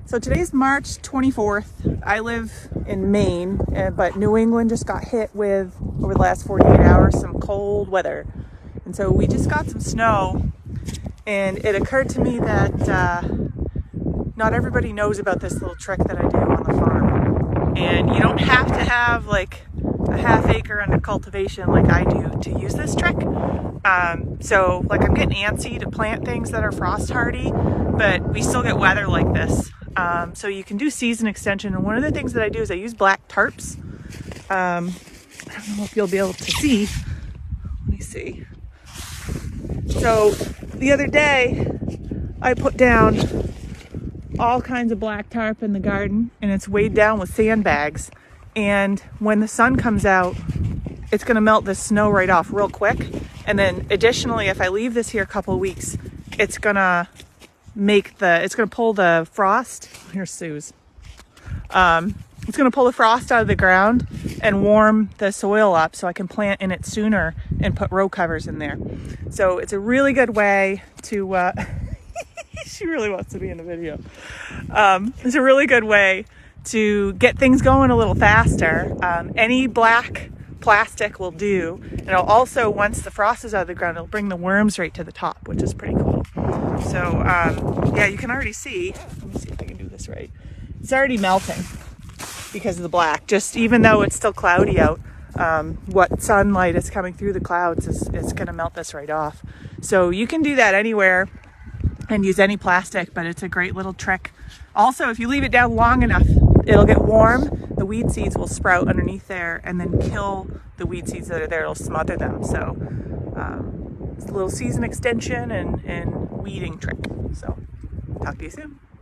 So today's March 24th. I live in Maine, but New England just got hit with, over the last 48 hours, some cold weather. And so we just got some snow, and it occurred to me that not everybody knows about this little trick that I do on the farm. And you don't have to have like a half acre under cultivation like I do to use this trick. So like I'm getting antsy to plant things that are frost hardy, but we still get weather like this. So you can do season extension, and one of the things that I do is I use black tarps. I don't know if you'll be able to see. Let me see. So the other day I put down all kinds of black tarp in the garden, and it's weighed down with sandbags. And when the sun comes out, it's going to melt this snow right off real quick. And then additionally, if I leave this here a couple of weeks, it's going to pull the frost. Here's Sue's. It's going to pull the frost out of the ground and warm the soil up so I can plant in it sooner and put row covers in there. So it's a really good way to, she really wants to be in the video. It's a really good way to get things going a little faster. Any black plastic will do. And it'll also, once the frost is out of the ground, it'll bring the worms right to the top, which is pretty cool. So yeah, you can already see, let me see if I can do this right. It's already melting because of the black. Just even though it's still cloudy out, what sunlight is coming through the clouds is going to melt this right off. So you can do that anywhere and use any plastic, but it's a great little trick. Also, if you leave it down long enough, it'll get warm. The weed seeds will sprout underneath there and then kill the weed seeds that are there. It'll smother them. So it's a little season extension and weeding trick. So talk to you soon.